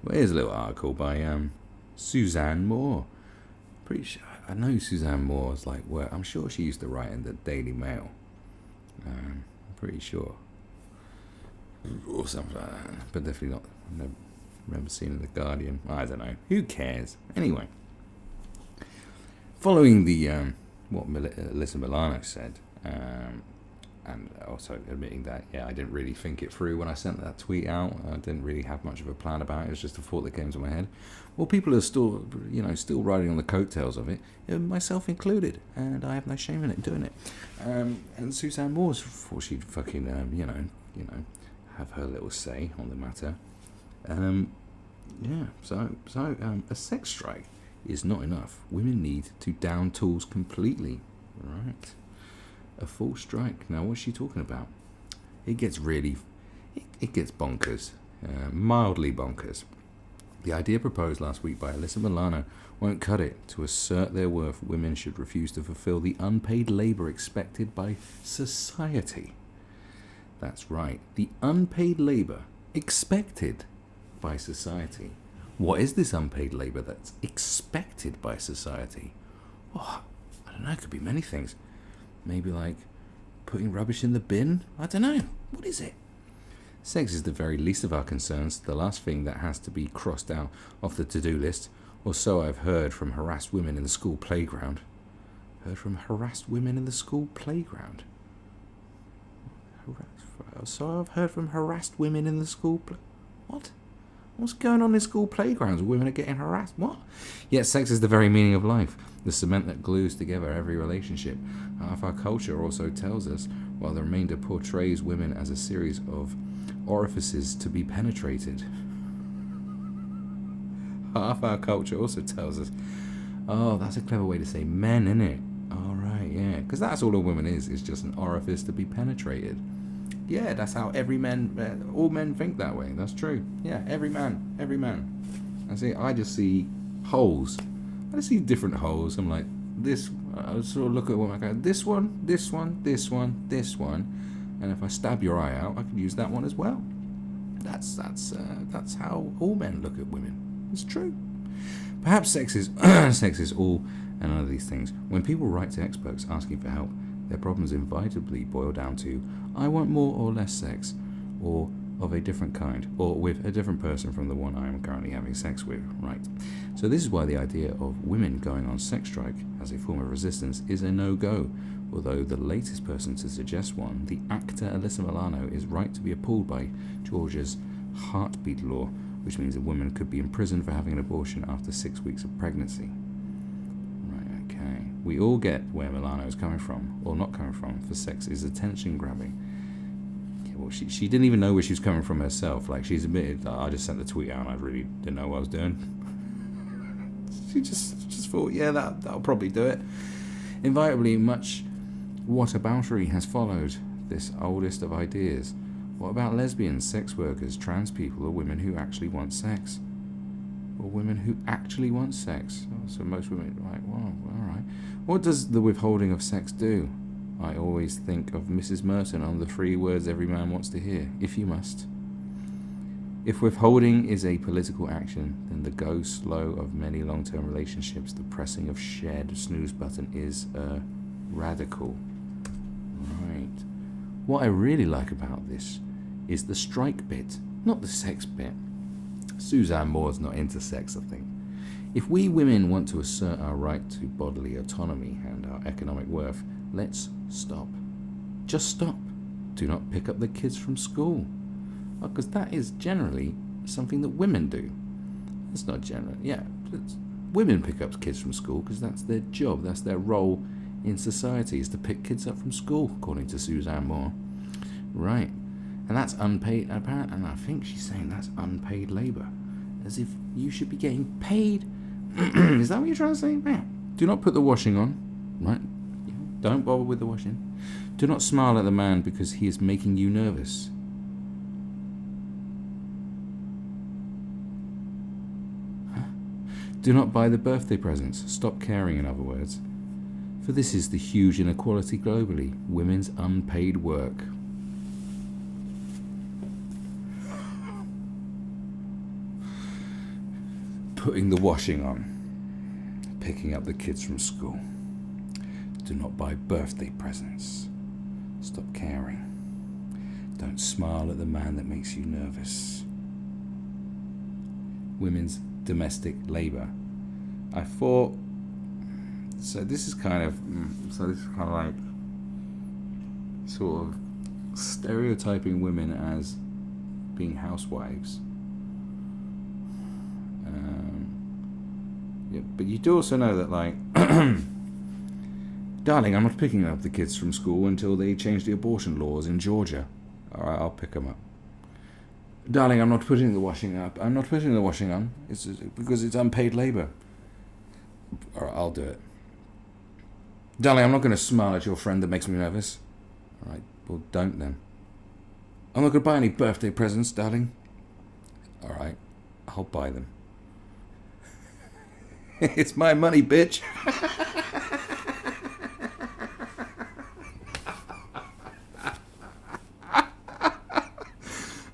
Well, here's a little article by Suzanne Moore. Pretty sure I know Suzanne Moore's like work. I'm sure she used to write in the Daily Mail. I'm pretty sure, or something like that. But definitely not. Never remember seeing in the Guardian. I don't know. Who cares? Anyway, following the what Alyssa Milano said, and also admitting that, yeah, I didn't really think it through when I sent that tweet out. I didn't really have much of a plan about it. It was just a thought that came to my head. Well, people are still, still riding on the coattails of it, myself included, and I have no shame in it doing it. And Suzanne Moore, before she'd fucking, have her little say on the matter. A sex strike is not enough. Women need to down tools completely, right? A full strike. Now, what's she talking about? It gets bonkers, mildly bonkers. The idea proposed last week by Alyssa Milano won't cut it. To assert their worth, women should refuse to fulfill the unpaid labour expected by society. That's right, the unpaid labour expected by society. What is this unpaid labour that's expected by society? Oh, I don't know, it could be many things. Maybe like putting rubbish in the bin? I don't know. What is it? Sex is the very least of our concerns, the last thing that has to be crossed out off the to-do list, or so I've heard from harassed women in the school playground. So I've heard from harassed women in the school What? What's going on in school playgrounds? Women are getting harassed? What? Yet sex is the very meaning of life, the cement that glues together every relationship. Half our culture also tells us, while the remainder portrays women as a series of orifices to be penetrated. Half our culture also tells us, oh, that's a clever way to say men, isn't it? All right, yeah, because that's all a woman is just an orifice to be penetrated. Yeah, that's how all men think that way. That's true. Yeah, every man. I see. I just see holes. I just see different holes. I'm like, this. I sort of look at one. I go, this one, and if I stab your eye out, I can use that one as well. That's how all men look at women. It's true. Perhaps sex is all and none of these things. When people write to experts asking for help, their problems inevitably boil down to, I want more or less sex, or of a different kind, or with a different person from the one I am currently having sex with, right? So this is why the idea of women going on sex strike as a form of resistance is a no-go, although the latest person to suggest one, the actor Alyssa Milano, is right to be appalled by Georgia's heartbeat law, which means a woman could be imprisoned for having an abortion after 6 weeks of pregnancy. Okay, we all get where Milano is coming from, or not coming from, for sex is attention grabbing. Okay, well, she didn't even know where she was coming from herself. Like, she's admitted, I just sent the tweet out and I really didn't know what I was doing. She just thought, yeah, that'll probably do it. Invariably, much whataboutery has followed this oldest of ideas. What about lesbians, sex workers, trans people, or women who actually want sex? Or women who actually want sex. Oh, so most women, right, well, all right. What does the withholding of sex do? I always think of Mrs. Merton on the 3 words every man wants to hear, if you must. If withholding is a political action, then the go slow of many long-term relationships, the pressing of shared snooze button is radical. Right. What I really like about this is the strike bit, not the sex bit. Suzanne Moore's not into sex, I think. If we women want to assert our right to bodily autonomy and our economic worth, let's stop. Just stop. Do not pick up the kids from school. Because that is generally something that women do. It's not general. Yeah, women pick up kids from school because that's their job. That's their role in society, is to pick kids up from school, according to Suzanne Moore. Right. And that's unpaid, apparently, and I think she's saying that's unpaid labour. As if you should be getting paid. Is that what you're trying to say? Man, do not put the washing on, right? Don't bother with the washing. Do not smile at the man because he is making you nervous. Huh? Do not buy the birthday presents. Stop caring, in other words. For this is the huge inequality globally, women's unpaid work. putting the washing on, picking up the kids from school. Do not buy birthday presents. Stop caring. Don't smile at the man that makes you nervous. Women's domestic labour. I thought, so this is kind of like sort of stereotyping women as being housewives. Yeah, but you do also know that, like, darling, I'm not picking up the kids from school until they change the abortion laws in Georgia. All right, I'll pick them up. Darling, I'm not putting the washing up. I'm not putting the washing on. It's because it's unpaid labour. All right, I'll do it. Darling, I'm not going to smile at your friend that makes me nervous. All right, well, don't then. I'm not going to buy any birthday presents, darling. All right, I'll buy them. It's my money, bitch.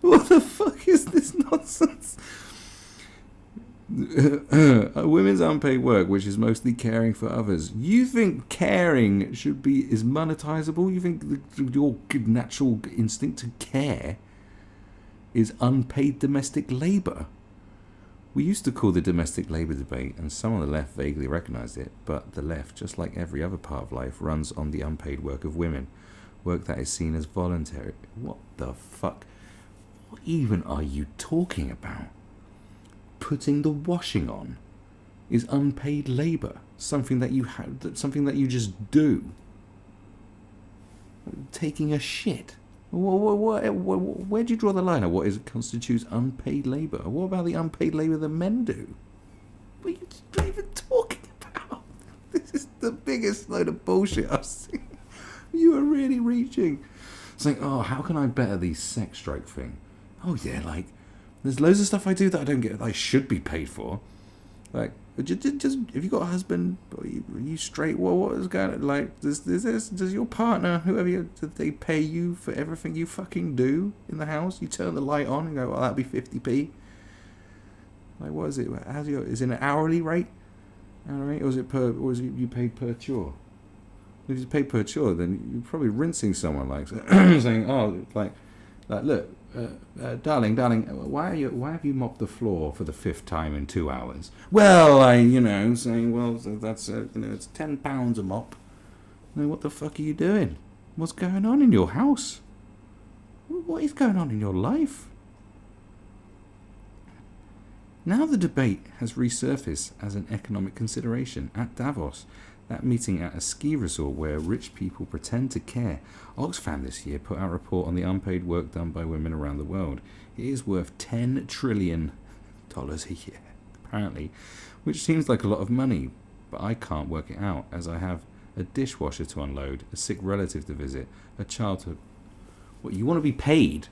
What the fuck is this nonsense? Women's unpaid work, which is mostly caring for others. You think caring is monetizable? You think your natural instinct to care is unpaid domestic labour? We used to call the domestic labour debate, and some on the left vaguely recognised it, but the left, just like every other part of life, runs on the unpaid work of women. Work that is seen as voluntary. What the fuck? What even are you talking about? Putting the washing on is unpaid labour. Something that you something that you just do. Taking a shit. Where do you draw the line of what constitutes unpaid labour? What about the unpaid labour that men do? What are you even talking about? This is the biggest load of bullshit I've seen. You are really reaching. It's like, oh, how can I better the sex strike thing? Oh yeah, like, there's loads of stuff I do that I don't get, I should be paid for. Like, just if you got a husband, are you straight? What is going on? Like, does your partner, did they pay you for everything you fucking do in the house? You turn the light on and go, well, that'll be 50p. Like, what is it? Is it an hourly rate? Or is it you paid per chore? If you pay per chore, then you're probably rinsing someone, like saying, oh, like look, darling, why have you mopped the floor for the 5th time in 2 hours? Well, saying, well, so that's it's £10 a mop. What the fuck are you doing? What's going on in your house? What is going on in your life? Now the debate has resurfaced as an economic consideration at Davos. That meeting at a ski resort where rich people pretend to care. Oxfam this year put out a report on the unpaid work done by women around the world. It is worth $10 trillion a year, apparently, which seems like a lot of money, but I can't work it out as I have a dishwasher to unload, a sick relative to visit, a child to... What, you want to be paid?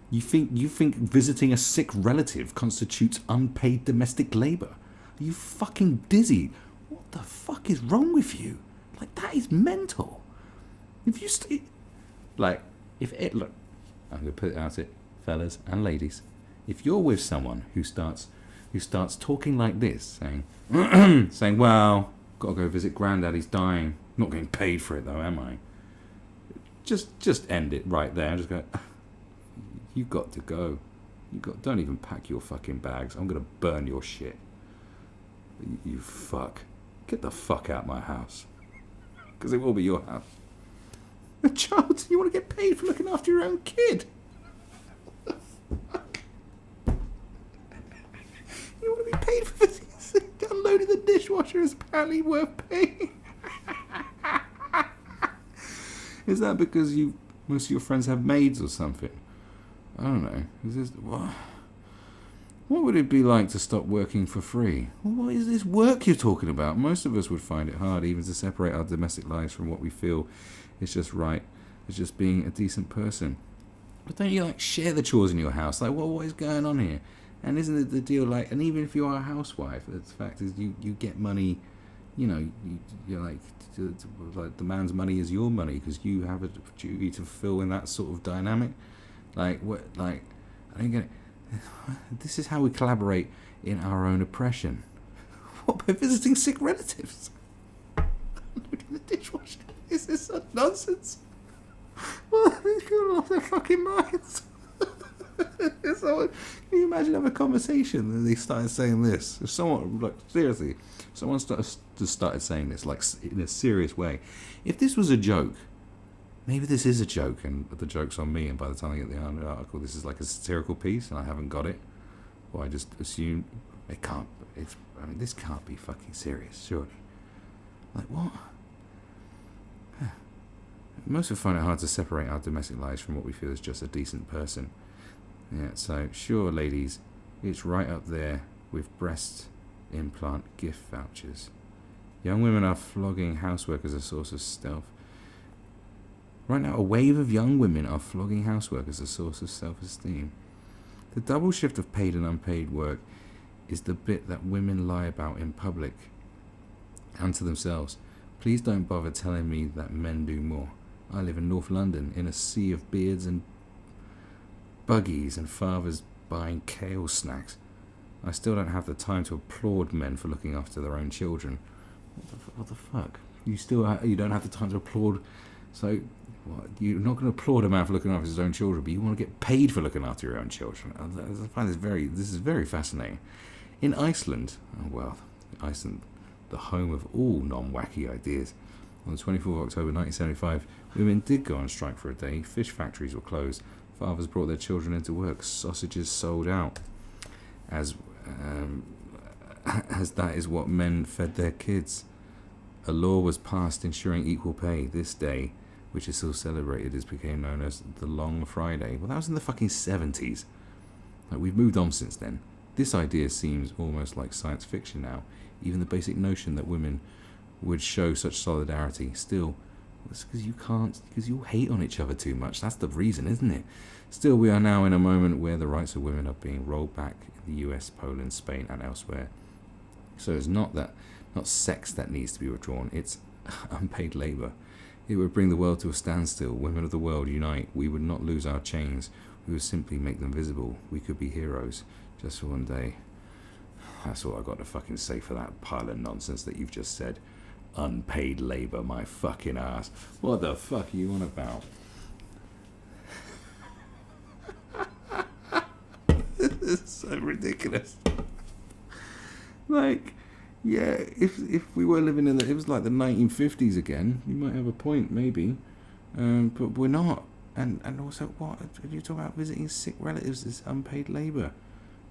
You think visiting a sick relative constitutes unpaid domestic labour? Are you fucking dizzy? What the fuck is wrong with you? Like, that is mental. If you look, I'm gonna put it out it, fellas and ladies. If you're with someone who starts talking like this, saying, well, gotta go visit granddad, he's dying. Not getting paid for it though, am I? Just end it right there. Just go. You got to go. Don't even pack your fucking bags. I'm gonna burn your shit. You fuck. Get the fuck out of my house. Because it will be your house. A child, you want to get paid for looking after your own kid? You want to be paid for this? Unloading the dishwasher is apparently worth paying. Is that because most of your friends have maids or something? I don't know. Is this what would it be like to stop working for free? What is this work you're talking about? Most of us would find it hard even to separate our domestic lives from what we feel is just right. It's just being a decent person. But don't you share the chores in your house? Like, what is going on here? And isn't it the deal and even if you are a housewife, the fact is you get money. You're like the man's money is your money because you have a duty to fulfill in that sort of dynamic. I don't get it. This is how we collaborate in our own oppression. What, by visiting sick relatives? Look in the dishwasher. Is this such nonsense? What? They've gone off their fucking minds. Someone, can you imagine having a conversation and they started saying this? If someone, like, seriously, someone started saying this, like, in a serious way. If this was a joke, maybe this is a joke and the joke's on me, and by the time I get the article, this is like a satirical piece and I haven't got it. Or I just assume it can't, this can't be fucking serious, surely. Like, what? Most of us find it hard to separate our domestic lives from what we feel is just a decent person. Yeah, so sure, ladies, it's right up there with breast implant gift vouchers. Young women are flogging housework as a source of self. Right now, a wave of young women are flogging housework as a source of self-esteem. The double shift of paid and unpaid work is the bit that women lie about in public and to themselves. Please don't bother telling me that men do more. I live in North London in a sea of beards and buggies and fathers buying kale snacks. I still don't have the time to applaud men for looking after their own children. What the fuck? You don't have the time to applaud. So what? You're not going to applaud a man for looking after his own children, but you want to get paid for looking after your own children. I find this is very fascinating. In Iceland, Iceland, the home of all non-wacky ideas. On the 24th of October 1975, women did go on strike for a day. Fish factories were closed. Fathers brought their children into work. Sausages sold out. As that is what men fed their kids. A law was passed ensuring equal pay. This day, which is still celebrated, became known as the Long Friday. Well, that was in the fucking 70s. Like, we've moved on since then. This idea seems almost like science fiction now. Even the basic notion that women would show such solidarity. Still, it's because you hate on each other too much. That's the reason, isn't it? Still, we are now in a moment where the rights of women are being rolled back in the US, Poland, Spain, and elsewhere. So it's not sex that needs to be withdrawn, it's unpaid labour. It would bring the world to a standstill. Women of the world, unite. We would not lose our chains. We would simply make them visible. We could be heroes, just for one day. That's all I've got to fucking say for that pile of nonsense that you've just said. Unpaid labour, my fucking ass. What the fuck are you on about? This is so ridiculous. Like, yeah, if we were living in it was like the 1950s again, you might have a point, maybe. But we're not. And also, what? If you talk about visiting sick relatives, it's unpaid labour.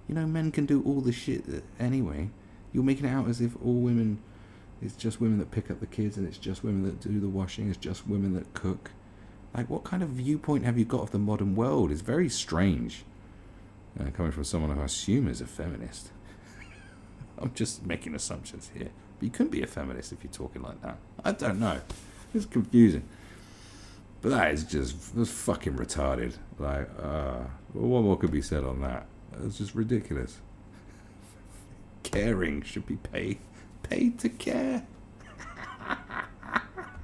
You know, men can do all the shit anyway. You're making it out as if all women, it's just women that pick up the kids, and it's just women that do the washing, it's just women that cook. Like, what kind of viewpoint have you got of the modern world? It's very strange. Coming from someone who I assume is a feminist. I'm just making assumptions here. But you couldn't be a feminist if you're talking like that. I don't know. It's confusing. But that's fucking retarded. Like, what more could be said on that? It's just ridiculous. Caring should be paid to care.